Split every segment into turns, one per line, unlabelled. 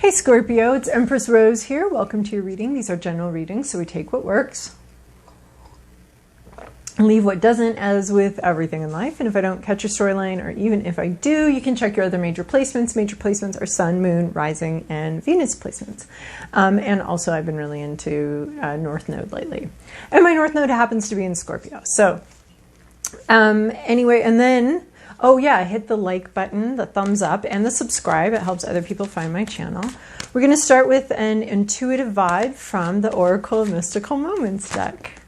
Hey Scorpio, it's Empress Rose here. Welcome to your reading. These are general readings, so we take what works and leave what doesn't, as with everything in life. And if I don't catch your storyline, or even if I do, you can check your other major placements. Major placements are Sun, Moon, Rising, and Venus placements. And also I've been really into North Node lately. And my North Node happens to be in Scorpio. So anyway, and then oh yeah, hit the like button, the thumbs up, and the subscribe. It helps other people find my channel. We're going to start with an intuitive vibe from the Oracle of Mystical Moments deck.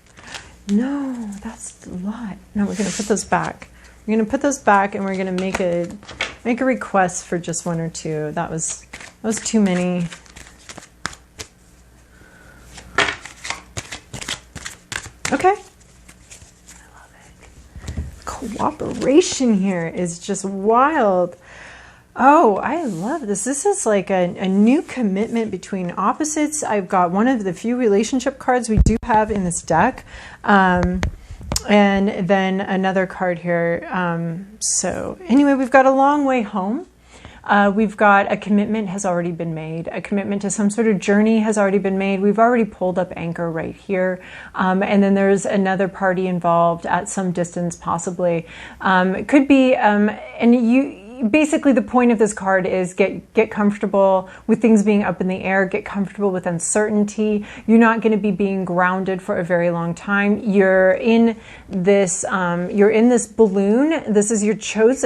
No, that's a lot. No, we're going to put those back. We're going to put those back, and we're going to make a request for just one or two. That was too many. Okay. Cooperation here is just wild. Oh, I love this. This is like a new commitment between opposites. I've got one of the few relationship cards we do have in this deck. And then another card here. So anyway, we've got a long way home. We've got a commitment has already been made. A commitment to some sort of journey has already been made. We've already pulled up anchor right here. And then there's another party involved at some distance, possibly. It could be, and you... Basically, the point of this card is get comfortable with things being up in the air, get comfortable with uncertainty. You're not going to be being grounded for a very long time. You're in this balloon. This is you chose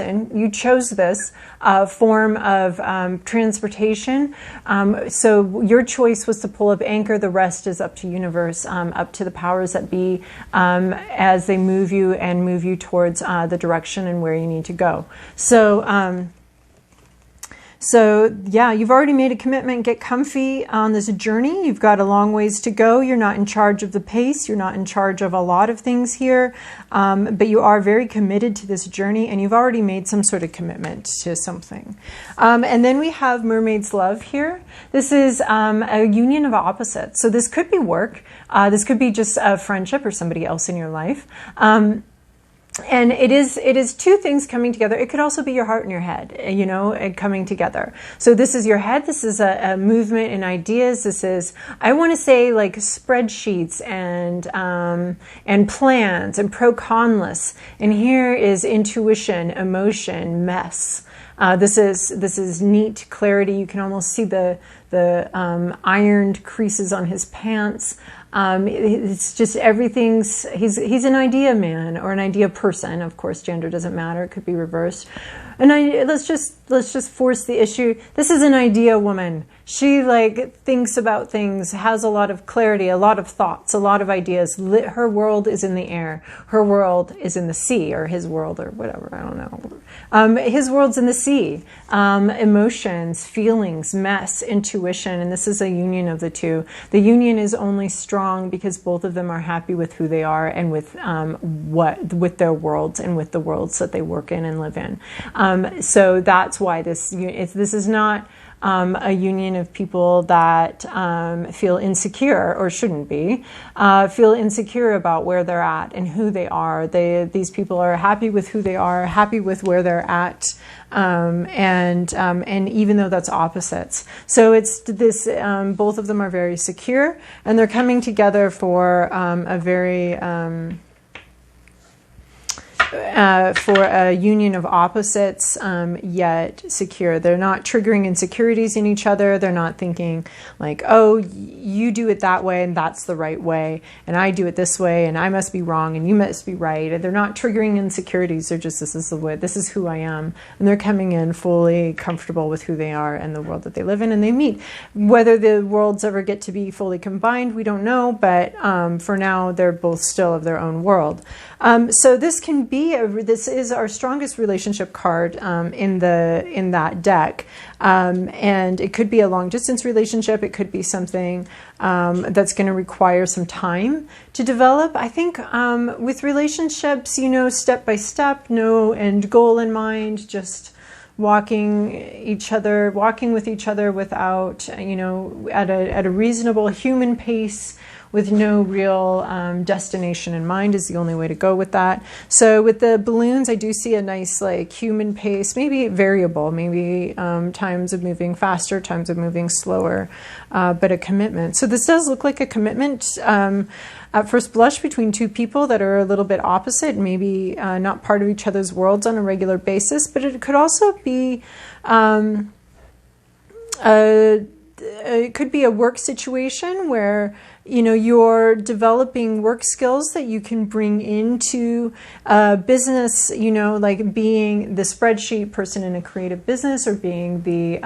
this form of transportation. So your choice was to pull up anchor. The rest is up to universe, up to the powers that be, as they move you towards the direction and where you need to go. So yeah, you've already made a commitment. Get comfy on this journey. You've got a long ways to go. You're not in charge of the pace. You're not in charge of a lot of things here, but you are very committed to this journey, and you've already made some sort of commitment to something. And then we have Mermaid's Love here. This is a union of opposites. So this could be work. This could be just a friendship or somebody else in your life. And it is two things coming together. It could also be your heart and your head, coming together. So this is your head. This is a movement in ideas. This is, I want to say, like spreadsheets and plans and pro-con lists. And here is intuition, emotion, mess. This is neat clarity. You can almost see the ironed creases on his pants. It's just everything's, he's an idea man or an idea person. Of course, gender doesn't matter. It could be reversed. And let's just force the issue. This is an idea woman. She thinks about things, has a lot of clarity, a lot of thoughts, a lot of ideas. Her world is in the air. Her world is in the sea, or his world, or whatever. I don't know. His world's in the sea. Emotions, feelings, mess, intuition, and this is a union of the two. The union is only strong because both of them are happy with who they are and with with their worlds and with the worlds that they work in and live in. So that's why this is not a union of people that feel insecure, or shouldn't be, feel insecure about where they're at and who they are. These people are happy with who they are, happy with where they're at, and even though that's opposites. So it's this, both of them are very secure, and they're coming together for a very... for a union of opposites, yet secure. They're not triggering insecurities in each other. They're not thinking like, oh, you do it that way and that's the right way, and I do it this way and I must be wrong and you must be right. And they're not triggering insecurities. They're just, this is the way, this is who I am. And they're coming in fully comfortable with who they are and the world that they live in, and they meet. Whether the worlds ever get to be fully combined, we don't know, but for now, they're both still of their own world. So this can be this is our strongest relationship card in that deck, and it could be a long distance relationship. It could be something that's going to require some time to develop. I think with relationships, step by step, no end goal in mind, just walking with each other without, at a reasonable human pace, with no real destination in mind is the only way to go with that. So with the balloons, I do see a nice like human pace, maybe variable, maybe times of moving faster, times of moving slower, but a commitment. So this does look like a commitment at first blush between two people that are a little bit opposite, maybe not part of each other's worlds on a regular basis, but it could also be it could be a work situation where, you know, you're developing work skills that you can bring into business, you know, like being the spreadsheet person in a creative business, or being the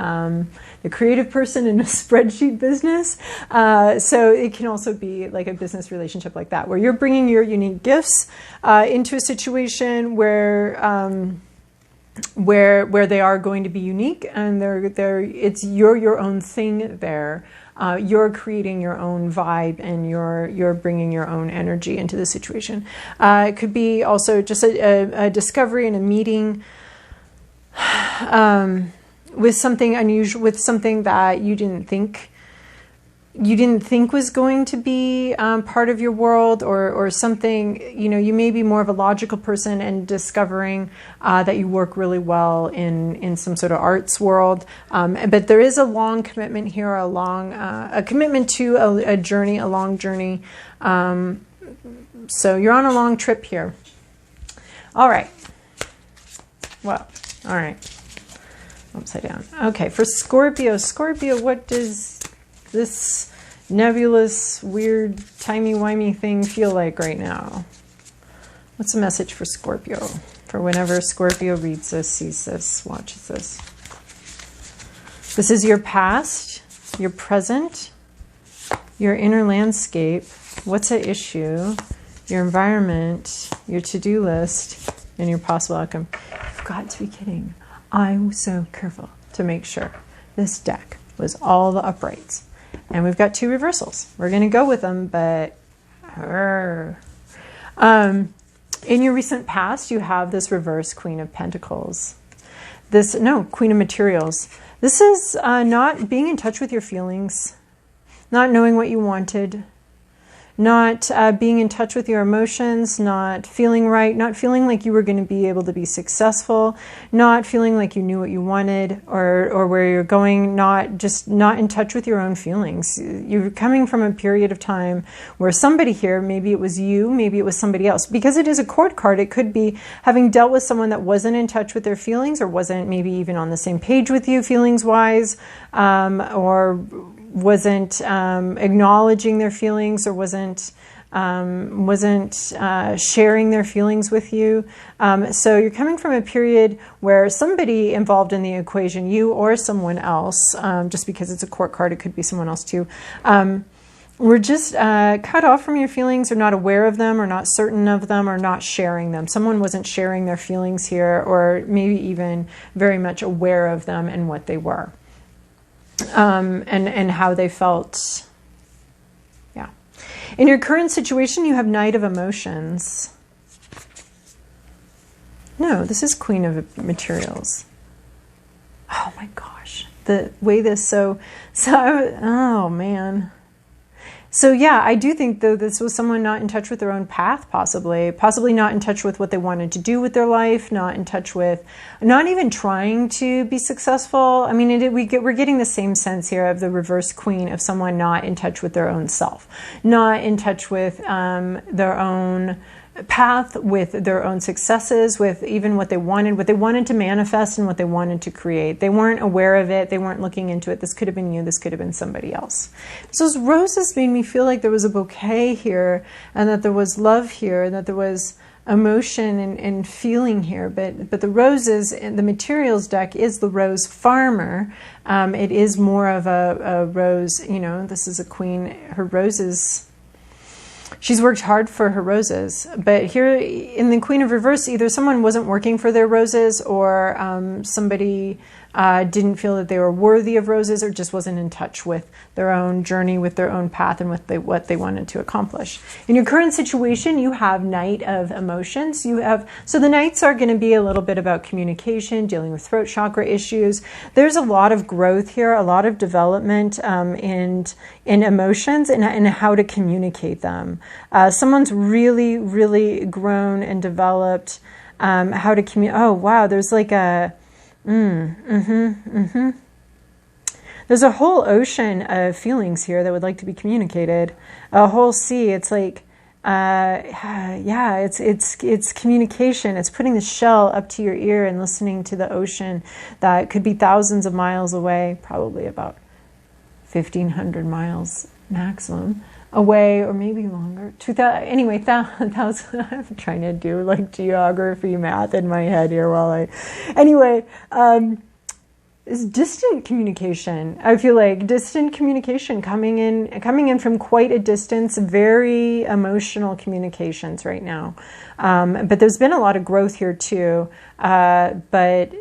creative person in a spreadsheet business. So it can also be like a business relationship like that, where you're bringing your unique gifts into a situation where they are going to be unique, and you're your own thing there. You're creating your own vibe, and you're bringing your own energy into the situation. It could be also just a discovery and a meeting with something unusual, with something that you didn't think was going to be part of your world, or something, you know, you may be more of a logical person and discovering that you work really well in some sort of arts world. But there is a long commitment here, a commitment to a journey, a long journey. So you're on a long trip here. All right. Well, all right. Upside down. Okay, for Scorpio, what does this nebulous, weird, timey-wimey thing feel like right now? What's the message for Scorpio? For whenever Scorpio reads this, sees this, watches this. This is your past, your present, your inner landscape, what's at issue, your environment, your to-do list, and your possible outcome. You've got to be kidding. I was so careful to make sure this deck was all the uprights. And we've got two reversals. We're going to go with them, but in your recent past, you have this reverse Queen of Pentacles. Queen of Materials. This is not being in touch with your feelings, not knowing what you wanted, not being in touch with your emotions, not feeling right, not feeling like you were going to be able to be successful, not feeling like you knew what you wanted or where you're going, not in touch with your own feelings. You're coming from a period of time where somebody here, maybe it was you, maybe it was somebody else. Because it is a court card, it could be having dealt with someone that wasn't in touch with their feelings, or wasn't maybe even on the same page with you feelings-wise, or wasn't acknowledging their feelings, or wasn't sharing their feelings with you. So you're coming from a period where somebody involved in the equation, you or someone else, just because it's a court card, it could be someone else too, were just cut off from your feelings, or not aware of them, or not certain of them, or not sharing them. Someone wasn't sharing their feelings here, or maybe even very much aware of them and what they were. And how they felt. Yeah. In your current situation, you have Knight of Emotions. No, this is Queen of Materials. Oh my gosh. The way this, oh man. So yeah, I do think though this was someone not in touch with their own path, possibly not in touch with what they wanted to do with their life, not in touch with, not even trying to be successful. I mean, we're getting the same sense here of the reverse Queen, of someone not in touch with their own self, not in touch with their own path, with their own successes, with even what they wanted to manifest, and what they wanted to create. They weren't aware of it. They weren't looking into it. This could have been you. This could have been somebody else. So those roses made me feel like there was a bouquet here, and that there was love here, and that there was emotion and feeling here. But the roses, the Materials deck is the Rose Farmer. It is more of a rose, you know, this is a queen. Her roses, she's worked hard for her roses. But here in the Queen of Reverse, either someone wasn't working for their roses, or somebody didn't feel that they were worthy of roses, or just wasn't in touch with their own journey, with their own path, and with what they wanted to accomplish. In your current situation, you have Knight of Emotions. So the Knights are going to be a little bit about communication, dealing with throat chakra issues. There's a lot of growth here, a lot of development in emotions and how to communicate them. Someone's really, really grown and developed how to communicate. Oh, wow, there's like a... There's a whole ocean of feelings here that would like to be communicated. A whole sea. It's like, it's communication. It's putting the shell up to your ear and listening to the ocean that could be thousands of miles away, probably about 1,500 miles maximum away, or maybe longer. 2,000. Anyway, 1,000. I'm trying to do like geography math in my head here is distant communication. I feel like distant communication coming in from quite a distance, very emotional communications right now. But there's been a lot of growth here too, but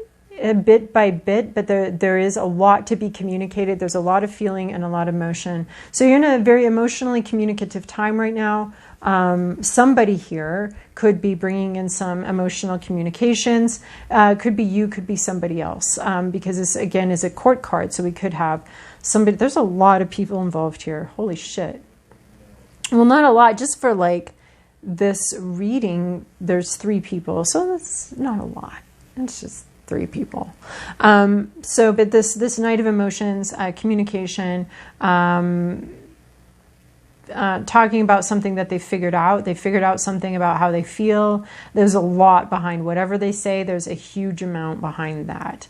bit by bit, but there is a lot to be communicated. There's a lot of feeling and a lot of emotion. So you're in a very emotionally communicative time right now. Somebody here could be bringing in some emotional communications. Could be you, could be somebody else, because this again is a court card. So we could have somebody. There's a lot of people involved here. Holy shit. Well, not a lot. Just for like this reading, there's 3 people. So that's not a lot. It's just 3 people. But this Knight of Emotions, communication, talking about something that they figured out. They figured out something about how they feel. There's a lot behind whatever they say. There's a huge amount behind that.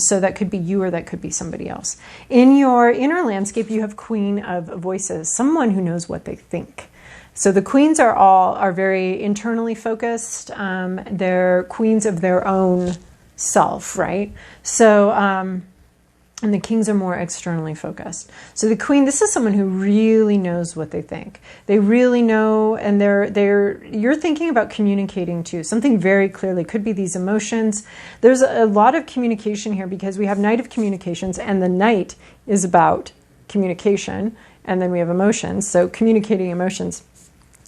So that could be you, or that could be somebody else. In your inner landscape, you have Queen of Voices, someone who knows what they think. So the queens are very internally focused. They're queens of their own self, right? So, and the kings are more externally focused. So the queen, this is someone who really knows what they think. They really know, and you're thinking about communicating to something very clearly. Could be these emotions. There's a lot of communication here because we have Knight of Communications, and the Knight is about communication, and then we have emotions. So communicating emotions.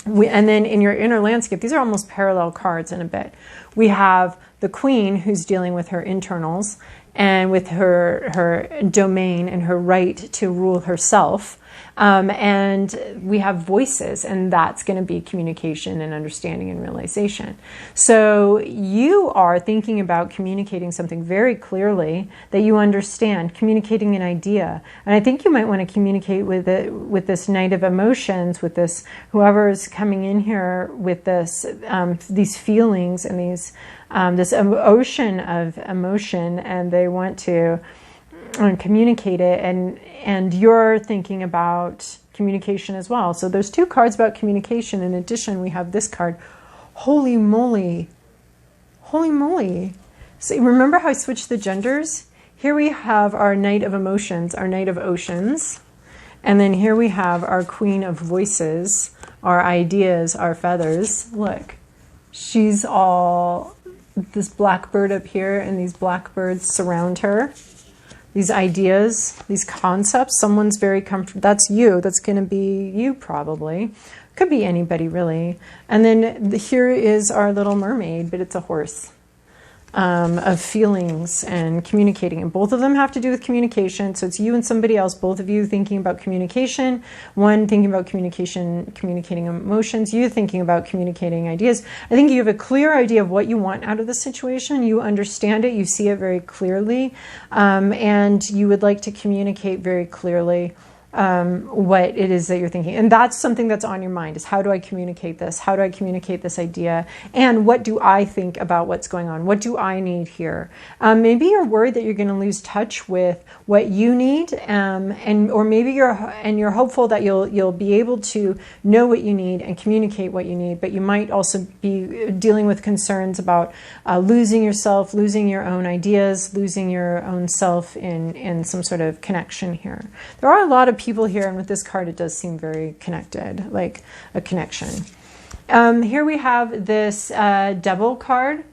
And then in your inner landscape, these are almost parallel cards in a bit. We have the queen who's dealing with her internals and with her domain and her right to rule herself. And we have voices, and that's going to be communication and understanding and realization. So you are thinking about communicating something very clearly that you understand, communicating an idea. And I think you might want to communicate with this Knight of Emotions, with this whoever is coming in here with this these feelings and these this ocean of emotion, and they want to communicate it, and you're thinking about communication as well. So there's 2 cards about communication. In addition, we have this card. Holy moly. Holy moly. So remember how I switched the genders? Here we have our Knight of Emotions, our Knight of Oceans. And then here we have our Queen of Voices, our ideas, our feathers. Look, she's all this blackbird up here, and these blackbirds surround her. These ideas, these concepts, someone's very comfortable. That's you. That's going to be you probably. Could be anybody really. And then here is our little mermaid, but it's a horse. Of feelings and communicating. And both of them have to do with communication. So it's you and somebody else, both of you thinking about communication. One thinking about communication, communicating emotions. You thinking about communicating ideas. I think you have a clear idea of what you want out of the situation. You understand it. You see it very clearly. And you would like to communicate very clearly what it is that you're thinking. And that's something that's on your mind, is how do I communicate this? How do I communicate this idea? And what do I think about what's going on? What do I need here? Maybe you're worried that you're going to lose touch with what you need, or maybe you're hopeful that you'll be able to know what you need and communicate what you need, but you might also be dealing with concerns about losing yourself, losing your own ideas, losing your own self in some sort of connection here. There are a lot of people here, and with this card it does seem very connected, like a connection. Here we have this Devil card.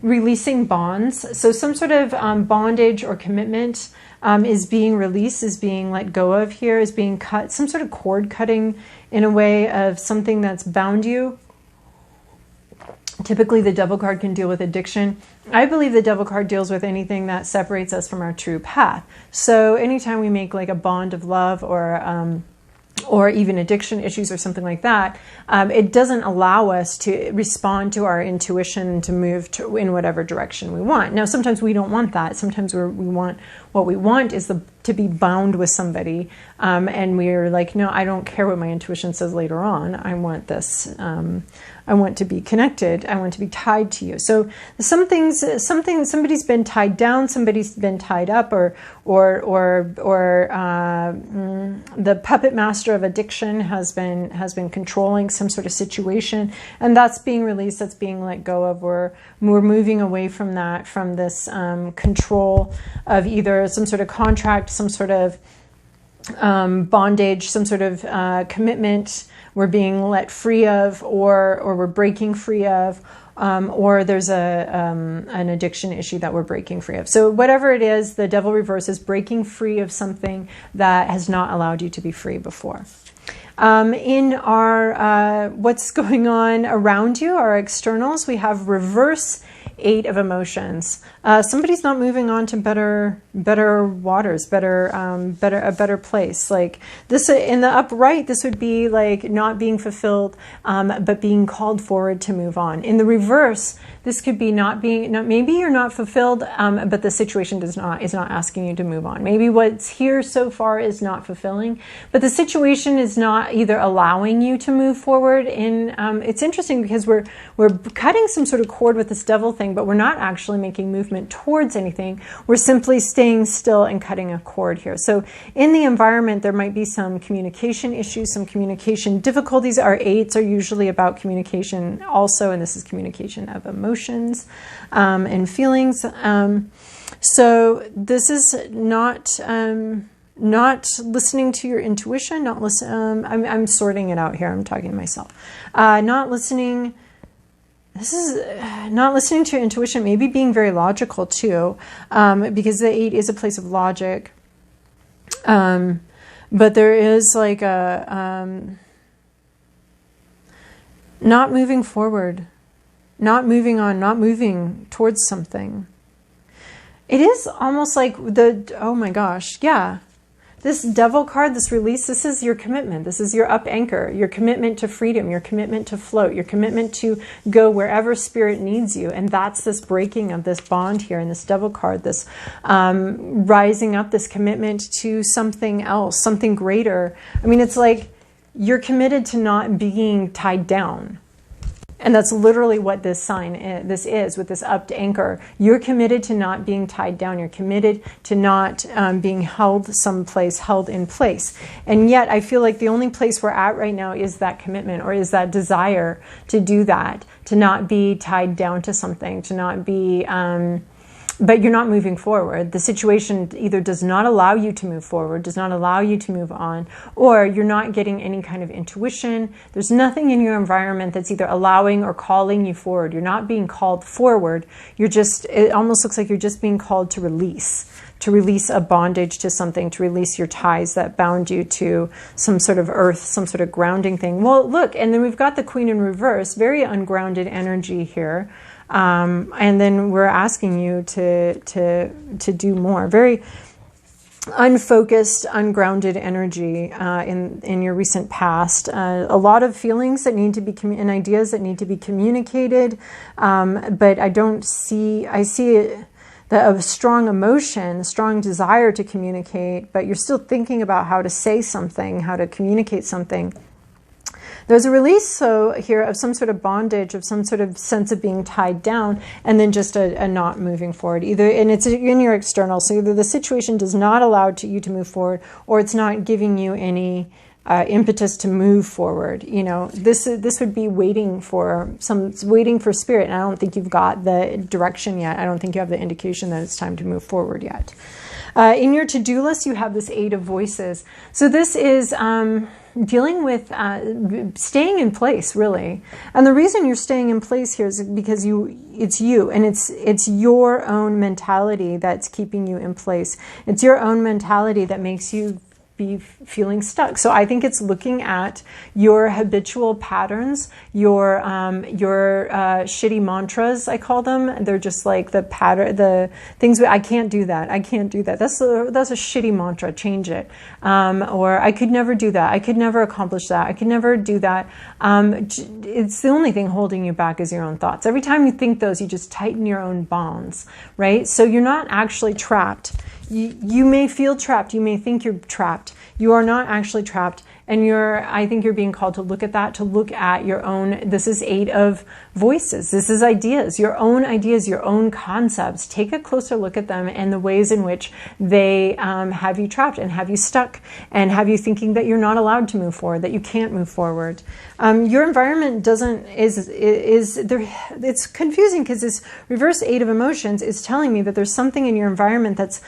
releasing bonds. So some sort of bondage or commitment is being released, is being let go of here, is being cut, some sort of cord cutting in a way of something that's bound you. Typically, the Devil card can deal with addiction. I believe the Devil card deals with anything that separates us from our true path. So anytime we make like a bond of love or even addiction issues or something like that, it doesn't allow us to respond to our intuition to move in whatever direction we want. Now, sometimes we don't want that. Sometimes what we want is to be bound with somebody, and we're like, no, I don't care what my intuition says later on. I want this. I want to be connected. I want to be tied to you. So somebody's been tied down, somebody's been tied up, or the puppet master of addiction has been controlling some sort of situation, and that's being released. That's being let go of. We're moving away from that, from this control of either some sort of contract, some sort of bondage, some sort of commitment we're being let free of, or we're breaking free of, or there's an addiction issue that we're breaking free of. So whatever it is, the Devil reverse is breaking free of something that has not allowed you to be free before. In our what's going on around you, our externals, we have reverse 8 of emotions. Somebody's not moving on to better waters, a better place. Like this in the upright, this would be like not being fulfilled, but being called forward to move on. In the reverse, this could be maybe you're not fulfilled, but the situation is not asking you to move on. Maybe what's here so far is not fulfilling, but the situation is not either allowing you to move forward. It's interesting because we're cutting some sort of cord with this Devil thing, but we're not actually making movement towards anything. We're simply staying still and cutting a cord here. So in the environment, there might be some communication issues, some communication difficulties. Our 8s are usually about communication also, and this is communication of emotions and feelings. So this is not listening to your intuition, I'm sorting it out here. I'm talking to myself. This is not listening to your intuition, maybe being very logical too, because the 8 is a place of logic. But there is like not moving forward, not moving on, not moving towards something. It is almost like oh my gosh, yeah. This Devil card, this release, this is your commitment. This is your up anchor, your commitment to freedom, your commitment to float, your commitment to go wherever spirit needs you. And that's this breaking of this bond here in this Devil card, this rising up, this commitment to something else, something greater. I mean, it's like you're committed to not being tied down. And that's literally what this is with this upped anchor. You're committed to not being tied down. You're committed to not being held someplace, held in place. And yet I feel like the only place we're at right now is that commitment, or is that desire to do that, to not be tied down to something, to not be... but you're not moving forward. The situation either does not allow you to move forward, does not allow you to move on, or you're not getting any kind of intuition. There's nothing in your environment that's either allowing or calling you forward. You're not being called forward. It almost looks like you're just being called to release a bondage to something, to release your ties that bound you to some sort of earth, some sort of grounding thing. Well, look, and then we've got the Queen in reverse, very ungrounded energy here. And then we're asking you to do more. Very unfocused, ungrounded energy in your recent past. A lot of feelings that need to be and ideas that need to be communicated. But I see a strong emotion, strong desire to communicate, but you're still thinking about how to say something, how to communicate something. There's a release here of some sort of bondage, of some sort of sense of being tied down, and then just a not moving forward. And it's in your external. So either the situation does not allow you to move forward, or it's not giving you any impetus to move forward. You know, this would be waiting for spirit. And I don't think you've got the direction yet. I don't think you have the indication that it's time to move forward yet. In your to-do list, you have this 8 of voices. So this is... dealing with staying in place, really. And the reason you're staying in place here is because it's you, and it's your own mentality that's keeping you in place. It's your own mentality that makes you be feeling stuck. So I think it's looking at your habitual patterns, your shitty mantras, I call them. They're just like the pattern, the things. I can't do that. I can't do that. That's a shitty mantra. Change it. Or I could never do that. I could never accomplish that. I could never do that. It's the only thing holding you back is your own thoughts. Every time you think those, you just tighten your own bonds, right? So you're not actually trapped. You may feel trapped. You may think you're trapped. You are not actually trapped. And I think you're being called to look at that, to look at your own. This is 8 of voices. This is ideas, your own concepts. Take a closer look at them and the ways in which they have you trapped and have you stuck and have you thinking that you're not allowed to move forward, that you can't move forward. Your environment it's confusing because this reverse 8 of emotions is telling me that there's something in your environment that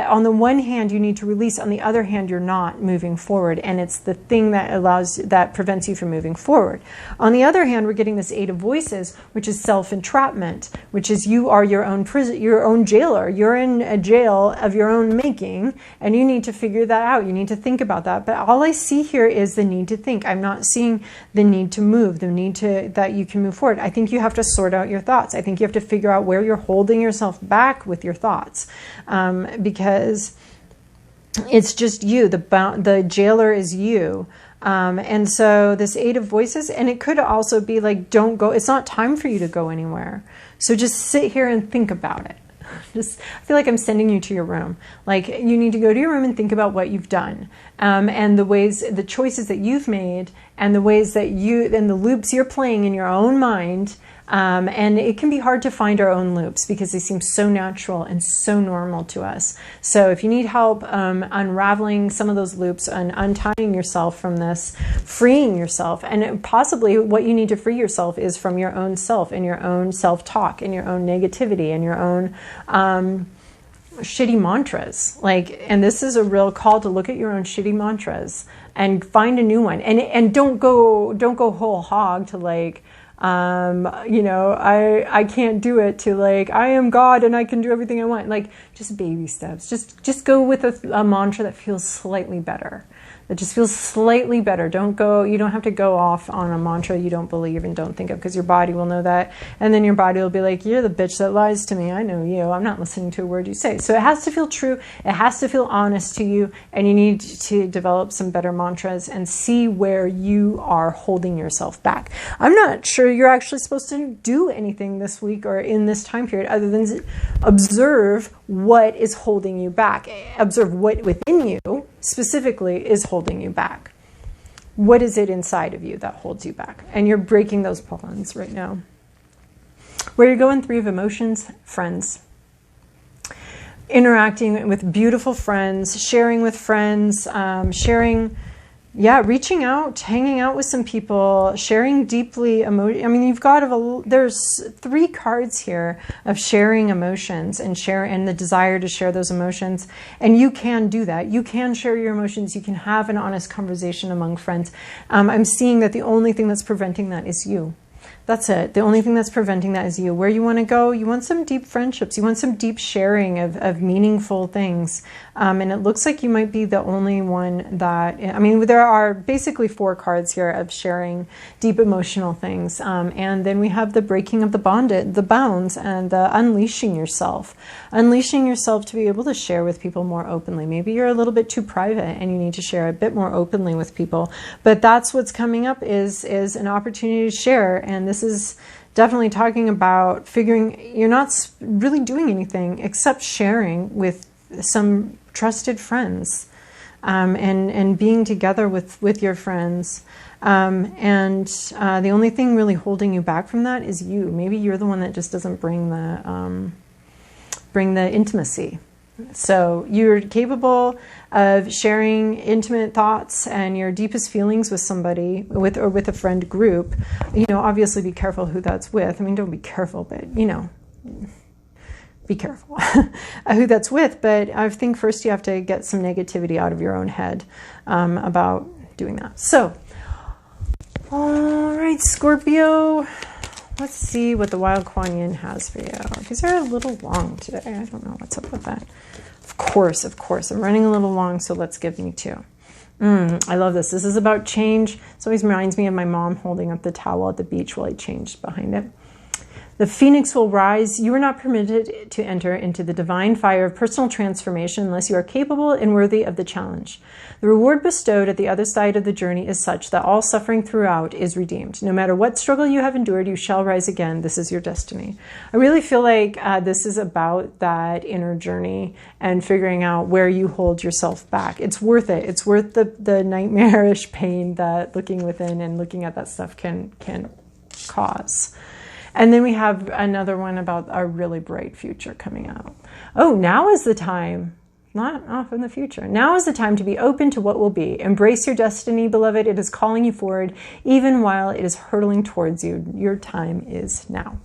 on the one hand you need to release, on the other hand you're not moving forward, and it's the thing that prevents you from moving forward. On the other hand, we're getting this 8 of voices, which is self-entrapment, which is you are your own prison, your own jailer. You're in a jail of your own making, and you need to figure that out. You need to think about that. But all I see here is the need to think. I'm not seeing the need to move, the need that you can move forward. I think you have to sort out your thoughts. I think you have to figure out where you're holding yourself back with your thoughts. Because it's just you, the jailer is you. And so this 8 of voices, and it could also be like, don't go, it's not time for you to go anywhere. So just sit here and think about it. I feel like I'm sending you to your room. Like you need to go to your room and think about what you've done. And the choices that you've made and the ways that and the loops you're playing in your own mind. And it can be hard to find our own loops because they seem so natural and so normal to us. So if you need help unraveling some of those loops and untying yourself from this, freeing yourself, and possibly what you need to free yourself is from your own self and your own self-talk and your own negativity and your own shitty mantras. And this is a real call to look at your own shitty mantras and find a new one. And don't go whole hog to I can't do it, to I am God and I can do everything I want. Just baby steps. Just go with a mantra that feels slightly better. That just feels slightly better. You don't have to go off on a mantra you don't believe and don't think of, because your body will know that. And then your body will be like, you're the bitch that lies to me. I know you. I'm not listening to a word you say. So it has to feel true. It has to feel honest to you. And you need to develop some better mantras and see where you are holding yourself back. I'm not sure you're actually supposed to do anything this week or in this time period other than observe what is holding you back. Observe what within you specifically is holding you back. What is it inside of you that holds you back? And you're breaking those bonds right now. Where you're going, 3 of emotions, friends. Interacting with beautiful friends, sharing with friends, reaching out, hanging out with some people, sharing deeply you've got there's 3 cards here of sharing emotions and the desire to share those emotions. And you can do that. You can share your emotions. You can have an honest conversation among friends. I'm seeing that the only thing that's preventing that is you. That's it. The only thing that's preventing that is you. Where you want to go, you want some deep friendships. You want some deep sharing of meaningful things. And it looks like you might be the only one that, there are basically 4 cards here of sharing deep emotional things. And then we have the breaking of the bounds, and the unleashing yourself. Unleashing yourself to be able to share with people more openly. Maybe you're a little bit too private and you need to share a bit more openly with people. But that's what's coming up is an opportunity to share. And this is definitely talking about figuring you're not really doing anything except sharing with some trusted friends, and being together with your friends. The only thing really holding you back from that is you. Maybe you're the one that just doesn't bring the intimacy. So you're capable of sharing intimate thoughts and your deepest feelings with somebody, with a friend group. Obviously be careful who that's with. Don't be careful, but be careful who that's with. But I think first you have to get some negativity out of your own head about doing that. So, all right, Scorpio, let's see what the wild Kuan Yin has for you. These are a little long today. I don't know what's up with that. Of course, I'm running a little long, so let's give me two. I love this. This is about change. This always reminds me of my mom holding up the towel at the beach while I changed behind it. The phoenix will rise. You are not permitted to enter into the divine fire of personal transformation unless you are capable and worthy of the challenge. The reward bestowed at the other side of the journey is such that all suffering throughout is redeemed. No matter what struggle you have endured, you shall rise again. This is your destiny. I really feel like this is about that inner journey and figuring out where you hold yourself back. It's worth it. It's worth the nightmarish pain that looking within and looking at that stuff can cause. And then we have another one about our really bright future coming out. Oh, now is the time, not off in the future. Now is the time to be open to what will be. Embrace your destiny, beloved. It is calling you forward, even while it is hurtling towards you. Your time is now.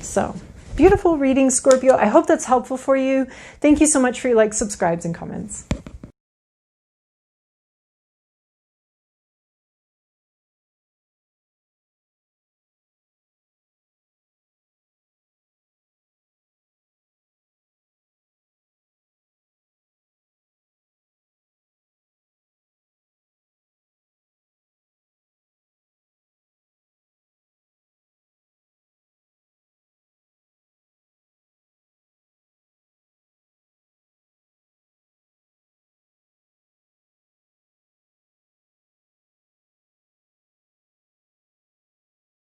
So, beautiful reading, Scorpio. I hope that's helpful for you. Thank you so much for your likes, subscribes, and comments.